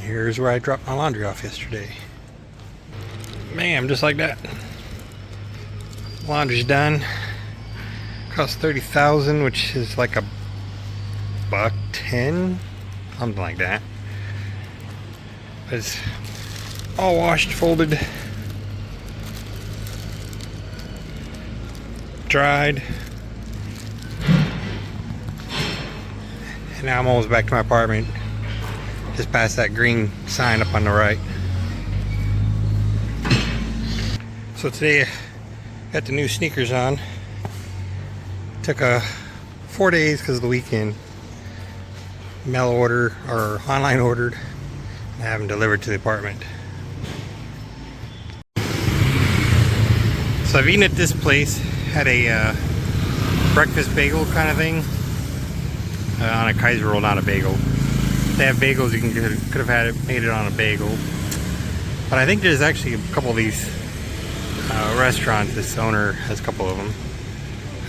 here's where I dropped my laundry off yesterday. Bam, just like that. Laundry's done. Cost $30,000, which is like $110, something like that. It's all washed, folded, dried, and now I'm almost back to my apartment. Just past that green sign up on the right. So today I got the new sneakers on. Took 4 days because of the weekend. Mail order or online ordered and have them delivered to the apartment. So I've eaten at this place. Had a breakfast bagel kind of thing on a Kaiser roll, not a bagel. They have bagels. You could have had it, made it on a bagel. But I think there's actually a couple of these restaurants. This owner has a couple of them.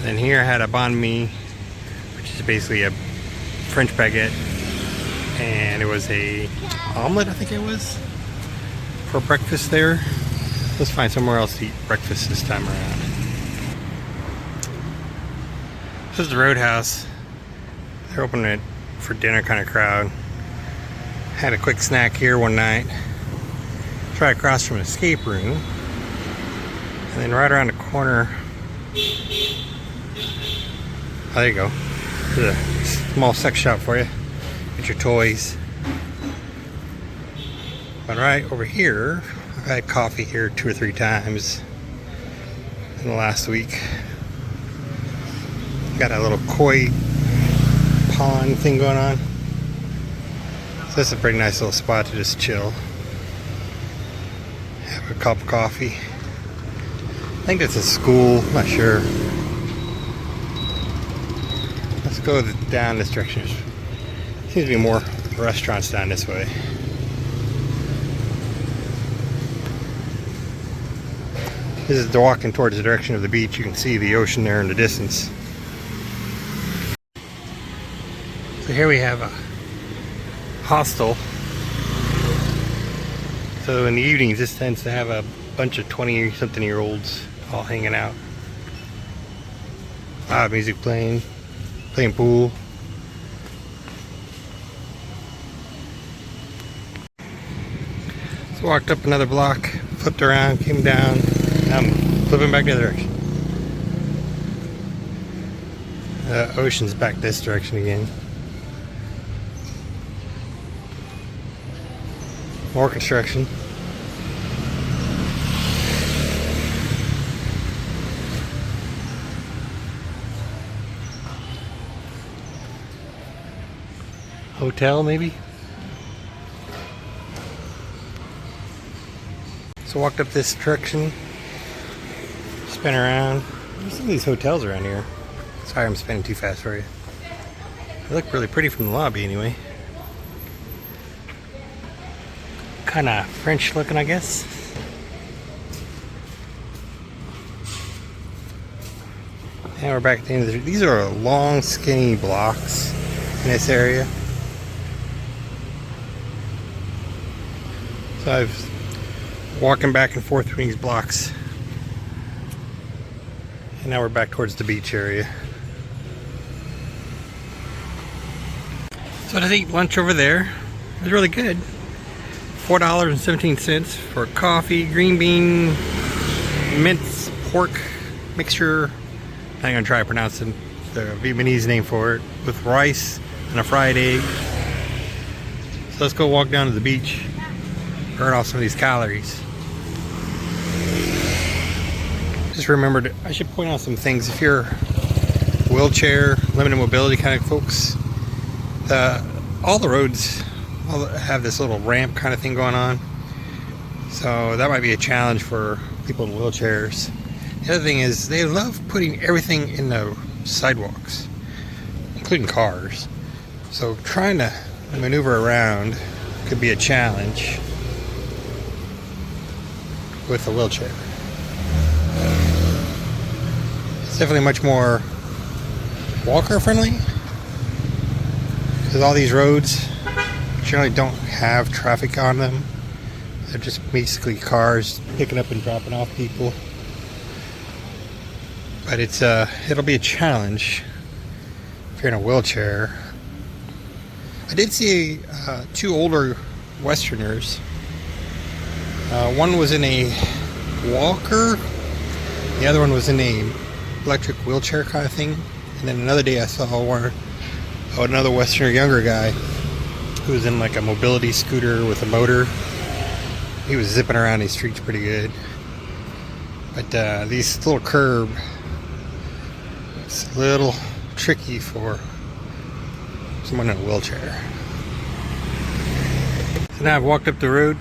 And here I had a banh mi, which is basically a French baguette, and it was a omelet, I think it was, for breakfast there. Let's find somewhere else to eat breakfast this time around. This is the Roadhouse. They're opening it for dinner kind of crowd. Had a quick snack here one night. Right across from an escape room. And then right around the corner, oh, there you go. There's a small sex shop for you. Get your toys. But right over here, I've had coffee here 2 or 3 times in the last week. Got a little koi pond thing going on. So this is a pretty nice little spot to just chill. Have a cup of coffee. I think it's a school, I'm not sure. Let's go down this direction. Seems to be more restaurants down this way. This is walking towards the direction of the beach. You can see the ocean there in the distance. So here we have a hostel. So in the evenings, this tends to have a bunch of 20-something-year-olds all hanging out. Loud music playing pool. So walked up another block, flipped around, came down. Now I'm flipping back the other direction. The ocean's back this direction again. More construction. Hotel, maybe? So walked up this direction, spin around. There's some of these hotels around here. Sorry, I'm spinning too fast for you. They look really pretty from the lobby anyway. Kind of French looking, I guess. And we're back at the end of the... These are long, skinny blocks in this area. So I've walking back and forth between these blocks. And now we're back towards the beach area. So I just ate lunch over there. It was really good. $4.17 for coffee, green bean, mince pork mixture. I'm gonna try to pronounce the Vietnamese name for it, with rice and a fried egg. So let's go walk down to the beach, burn off some of these calories. Just remembered, I should point out some things. If you're wheelchair, limited mobility kind of folks, all the roads have this little ramp kind of thing going on. So that might be a challenge for people in wheelchairs. The other thing is they love putting everything in the sidewalks, including cars. So trying to maneuver around could be a challenge with a wheelchair. It's definitely much more walker friendly because all these roads generally don't have traffic on them. They're just basically cars picking up and dropping off people. But it'll be a challenge if you're in a wheelchair. I did see two older Westerners. One was in a walker, the other one was in a electric wheelchair kind of thing. And then another day I saw another Westerner, younger guy, who was in like a mobility scooter with a motor. He was zipping around these streets pretty good. But these little curb, it's a little tricky for someone in a wheelchair. So now I've walked up the road,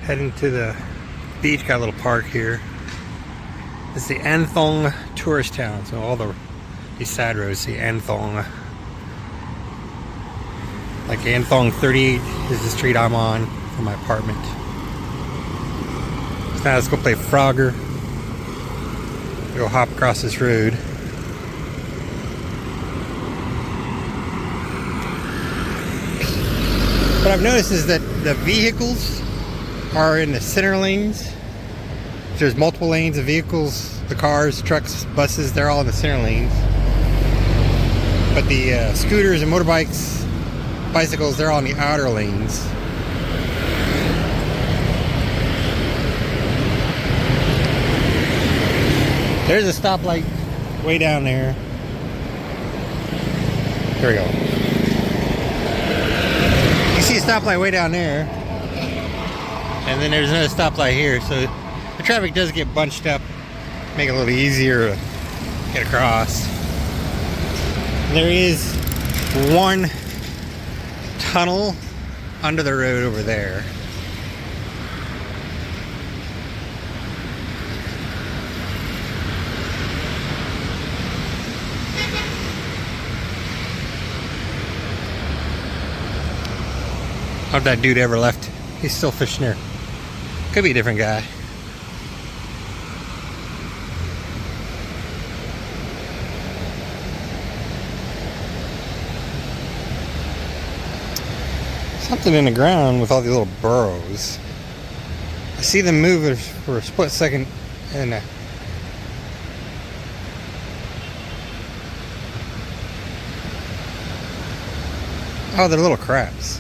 heading to the beach. Got a little park here. It's the Anthong tourist town. So all these side roads, the Anthong. Like Anthong 38 is the street I'm on from my apartment. So now let's go play Frogger. Go hop across this road. What I've noticed is that the vehicles are in the center lanes. There's multiple lanes of vehicles, the cars, trucks, buses, they're all in the center lanes. But the scooters and motorbikes, bicycles, they're all in the outer lanes. There's a stoplight way down there. There we go. You see a stoplight way down there. And then there's another stoplight here. So the traffic does get bunched up. Make it a little easier to get across. There is one tunnel under the road over there. I hope that dude ever left. He's still fishing there. Could be a different guy. Something in the ground with all these little burrows. I see them move for a split second and oh, they're little crabs.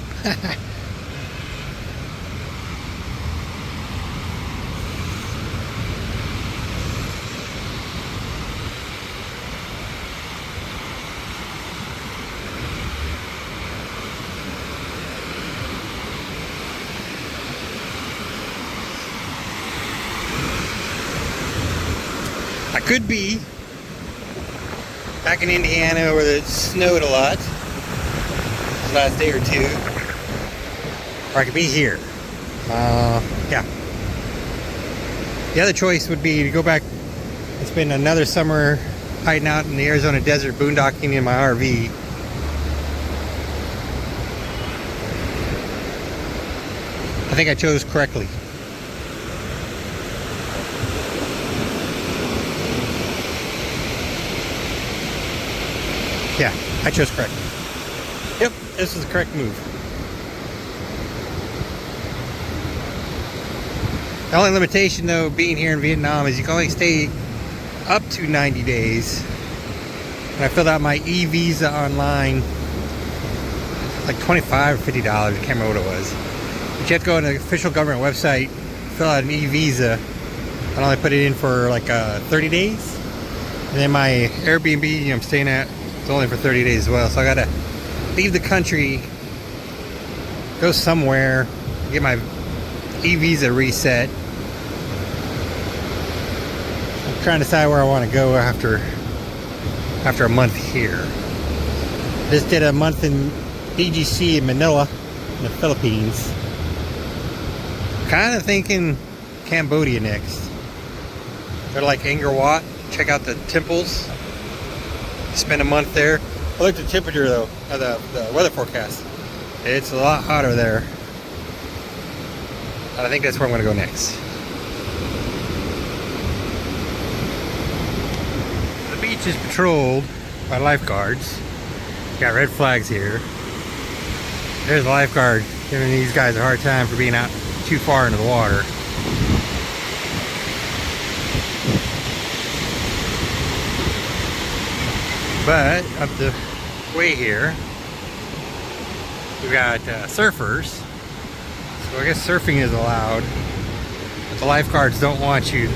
I could be back in Indiana where it snowed a lot the last day or two, or I could be here. Yeah. The other choice would be to go back and spend another summer hiding out in the Arizona desert, boondocking in my RV. I think I chose correctly. Yeah, I chose correct. Yep, this is the correct move. The only limitation, though, being here in Vietnam is you can only stay up to 90 days. And I filled out my e-visa online, like $25 or $50, I can't remember what it was. But you have to go on the official government website, fill out an e-visa, and only put it in for like 30 days. And then my Airbnb I'm staying at, it's only for 30 days as well, so I gotta leave the country, go somewhere, get my e-visa reset. I'm trying to decide where I want to go after a month here. Just did a month in BGC in Manila, in the Philippines. Kind of thinking Cambodia next. Go to like Angkor Wat, check out the temples. Spend a month there. I looked at the temperature though, the weather forecast. It's a lot hotter there. And I think that's where I'm going to go next. The beach is patrolled by lifeguards. Got red flags here. There's a lifeguard giving these guys a hard time for being out too far into the water. But up the way here, we've got surfers. So I guess surfing is allowed. But the lifeguards don't want you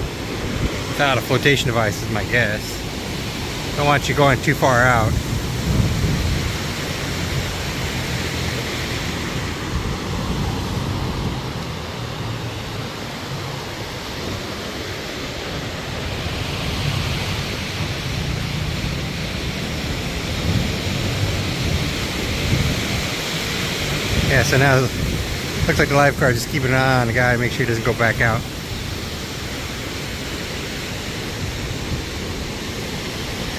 without a flotation device, is my guess. Don't want you going too far out. Yeah, so now looks like the lifeguard is keeping an eye on the guy to make sure he doesn't go back out.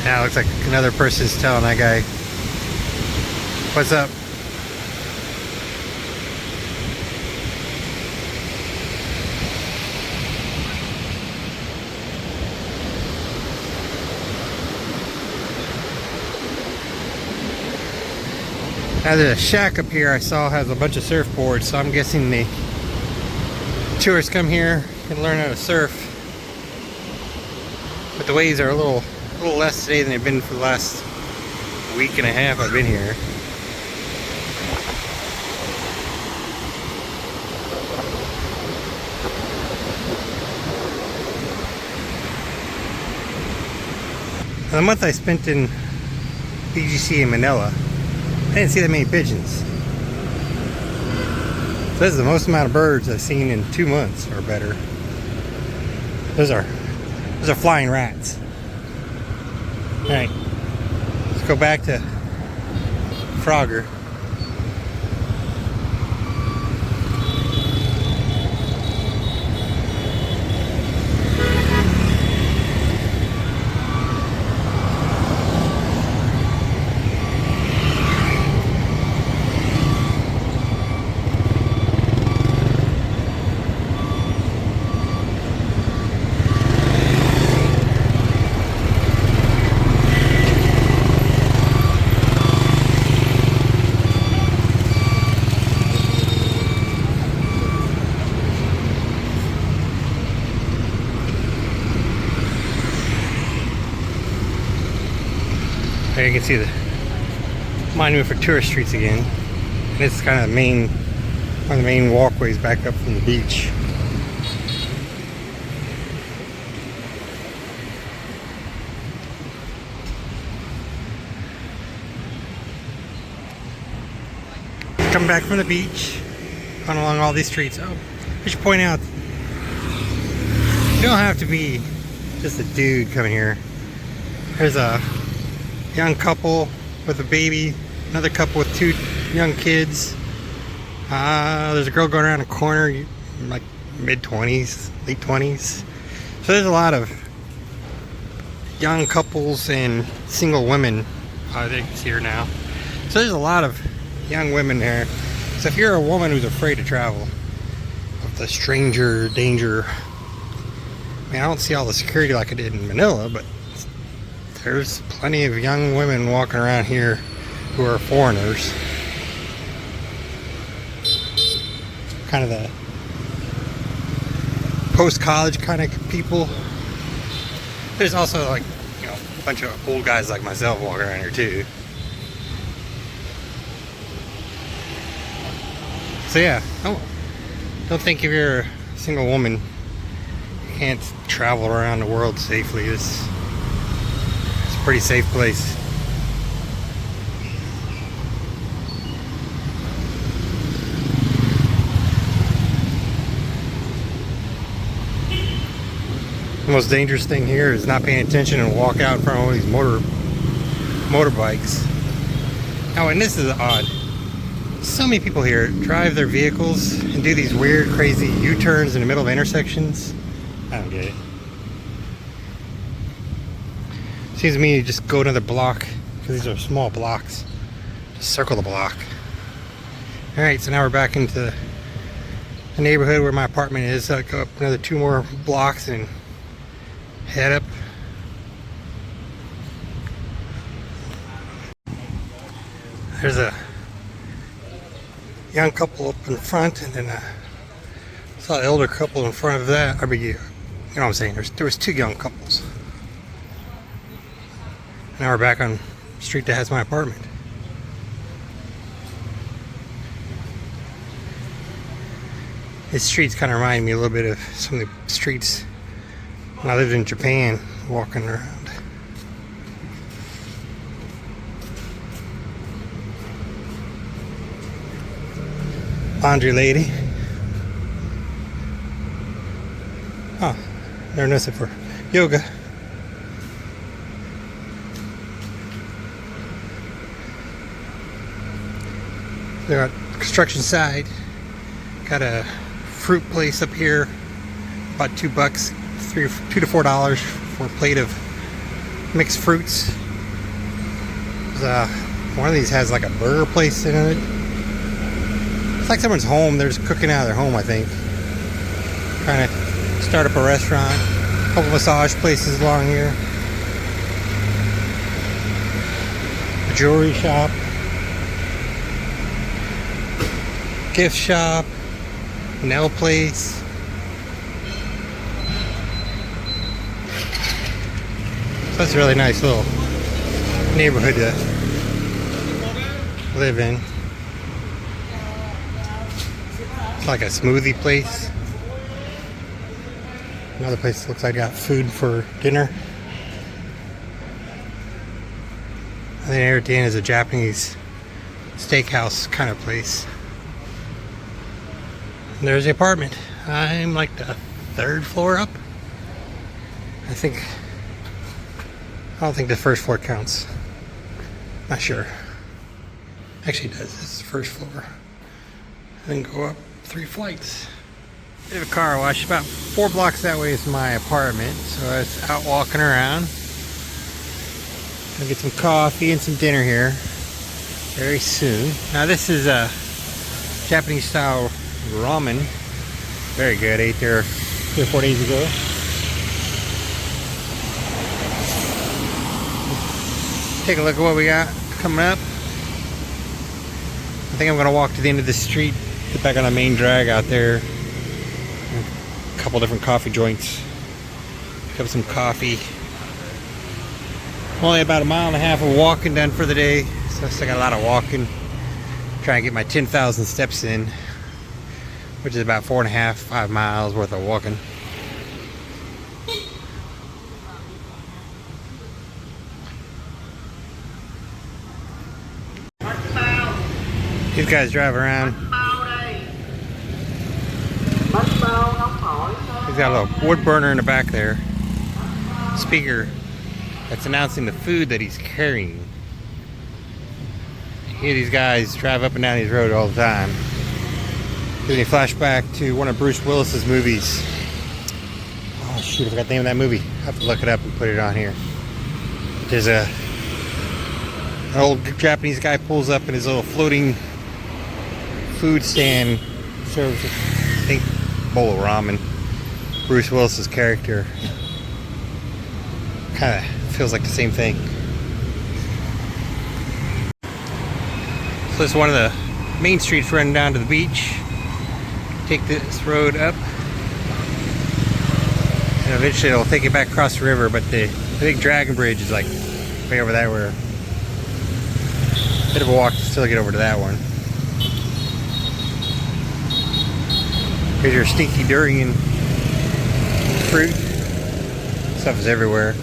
Now it looks like another person's telling that guy, "What's up?" Now the shack up here I saw has a bunch of surfboards, so I'm guessing the tourists come here and learn how to surf. But the waves are a little less today than they've been for the last week and a half I've been here. The month I spent in BGC in Manila, I didn't see that many pigeons. So this is the most amount of birds I've seen in 2 months or better. Those are flying rats. Alright, let's go back to Frogger. There you can see the monument for tourist streets again. And this is kind of the main, one of the main walkways back up from the beach. Coming back from the beach, going along all these streets. Oh, I should point out, you don't have to be just a dude coming here. There's a young couple with a baby, another couple with 2 young kids. There's a girl going around a corner, like mid-20s, late 20s. So there's a lot of young couples and single women. I think it's here now. So there's a lot of young women there. So if you're a woman who's afraid to travel with the stranger danger, I mean, I don't see all the security like I did in Manila, but there's plenty of young women walking around here who are foreigners. Kind of the post-college kind of people. There's also, like, you know, a bunch of old guys like myself walking around here too. So yeah, don't think if you're a single woman you can't travel around the world safely. It's a pretty safe place. The most dangerous thing here is not paying attention and walk out in front of all these motorbikes. Now, and this is odd. So many people here drive their vehicles and do these weird, crazy U-turns in the middle of intersections. I don't get it. Seems to me you just go another block, because these are small blocks. Just circle the block. Alright, so now we're back into the neighborhood where my apartment is. So I go up another 2 more blocks and head up. There's a young couple up in front, and then saw an elder couple in front of that. I mean, you know what I'm saying? There was two young couples. Now we're back on the street that has my apartment. This street's kind of reminding me a little bit of some of the streets when I lived in Japan, walking around. Laundry lady. Oh, never noticed it for yoga. They got construction side. Got a fruit place up here. About $2, $2 to $4 for a plate of mixed fruits. One of these has like a burger place in it. It's like someone's home. They're just cooking out of their home, I think. Trying to start up a restaurant. A couple massage places along here. A jewelry shop. Gift shop. Nail place. So that's a really nice little neighborhood to live in. It's like a smoothie place. Another place looks like got food for dinner. And then here at the end is a Japanese steakhouse kind of place. And there's the apartment. I'm like the 3rd floor up. I don't think the 1st floor counts. Not sure. Actually it does. It's the 1st floor. And then go up 3 flights. Bit of a car wash. About 4 blocks that way is my apartment. So I was out walking around. Gonna get some coffee and some dinner here very soon. Now this is a Japanese style ramen. Very good. Ate there 3 or 4 days ago. Take a look at what we got coming up. I think I'm going to walk to the end of the street, get back on the main drag out there. A couple different coffee joints. Pick up some coffee. Only about 1.5 miles of walking done for the day, so I still got a lot of walking. Trying to get my 10,000 steps in, which is about 4.5, 5 miles worth of walking. These guys drive around. He's got a little wood burner in the back there. Speaker that's announcing the food that he's carrying. You hear these guys drive up and down these roads all the time. Gives me a flashback to one of Bruce Willis's movies. Oh shoot, I forgot the name of that movie. I have to look it up and put it on here. There's an old Japanese guy pulls up in his little floating food stand, serves, I think, a bowl of ramen. Bruce Willis's character kind of feels like the same thing. So this is one of the main streets running down to the beach. Take this road up, and eventually it'll take it back across the river. But the big dragon bridge is like way over there. Where bit of a walk to still get over to that one. Here's your stinky durian fruit. Stuff is everywhere.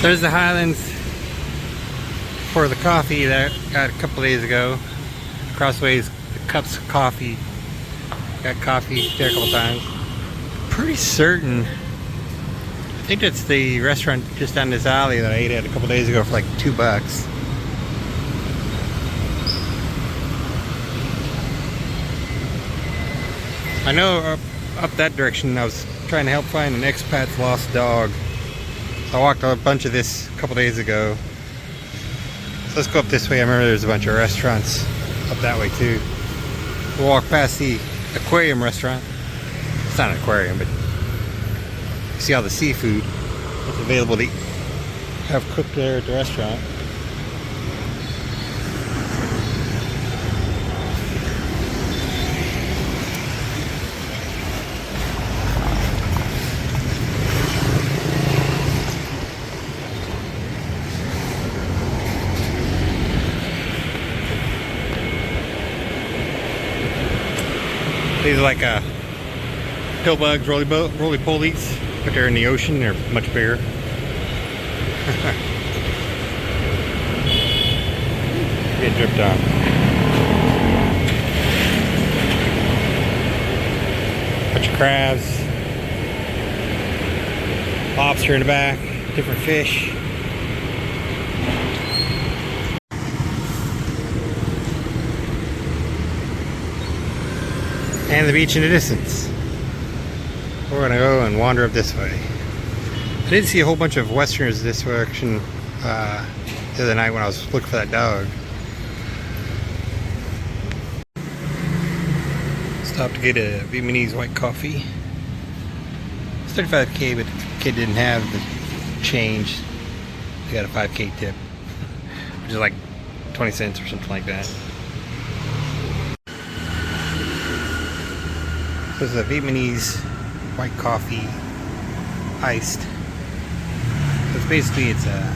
There's the Highlands for the coffee that I got a couple days ago. Crossways, the cups of coffee. Got coffee there a couple times. Pretty certain. I think that's the restaurant just down this alley that I ate at a couple days ago for like $2. I know up that direction I was trying to help find an expat's lost dog. So I walked a bunch of this a couple days ago. So let's go up this way. I remember there's a bunch of restaurants up that way too. We'll walk past the aquarium restaurant. It's not an aquarium, but you see all the seafood that's available to have cooked there at the restaurant. These are like pill bugs, roly polies, but they're in the ocean. They're much bigger. Get dripped on. Bunch of crabs, lobster in the back, different fish. And the beach in the distance. We're gonna go and wander up this way. I did see a whole bunch of Westerners this direction the other night when I was looking for that dog. Stopped to get a Vietnamese white coffee. It's 35K, but the kid didn't have the change. He got a 5K tip, which is like 20 cents or something like that. This is a Vietnamese white coffee, iced. So it's basically it's a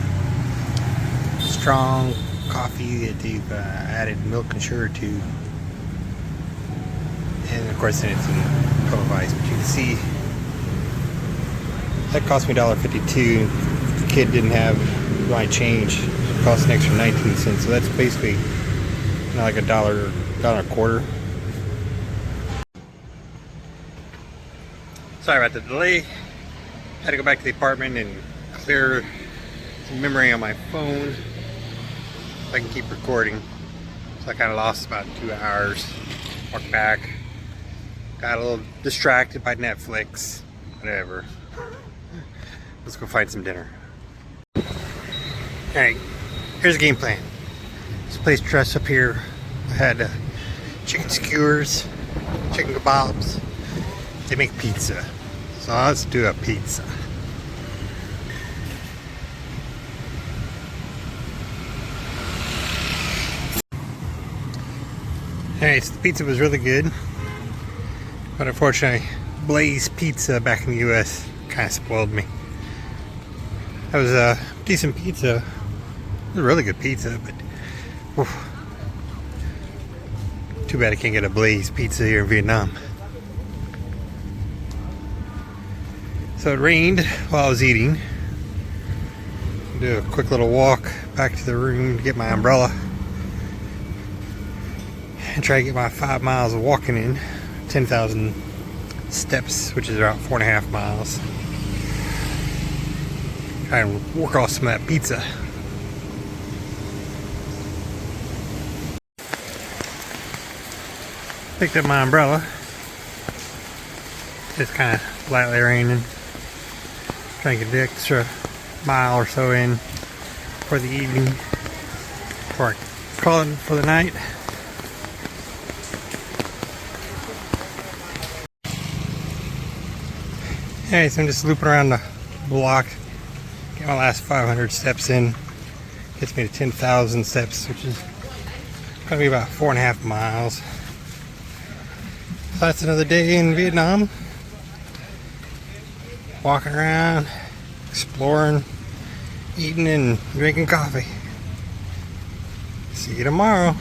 strong coffee that they've added milk and sugar to, and of course then it's in a cup of ice. But you can see that cost me $1.52. The kid didn't have my change. It cost an extra 19 cents. So that's basically like $1, $1.25. Sorry about the delay. Had to go back to the apartment and clear some memory on my phone so I can keep recording. So I kind of lost about 2 hours. Walked back. Got a little distracted by Netflix. Whatever. Let's go find some dinner. Alright, here's the game plan. This place dressed up here. I had chicken skewers, chicken kebabs. They make pizza. So let's do a pizza. Alright, so the pizza was really good. But unfortunately, Blaze Pizza back in the US kind of spoiled me. That was a decent pizza. It was a really good pizza, but oof. Too bad I can't get a Blaze Pizza here in Vietnam. So it rained while I was eating. Do a quick little walk back to the room to get my umbrella and try to get my 5 miles of walking in. 10,000 steps, which is about 4.5 miles. Try and work off some of that pizza. Picked up my umbrella. It's kind of lightly raining. Trying to get the extra mile or so in for the evening before I call it for the night. Alright, so I'm just looping around the block. Get my last 500 steps in. Gets me to 10,000 steps, which is going to be about 4.5 miles. So that's another day in Vietnam. Walking around, exploring, eating and drinking coffee. See you tomorrow.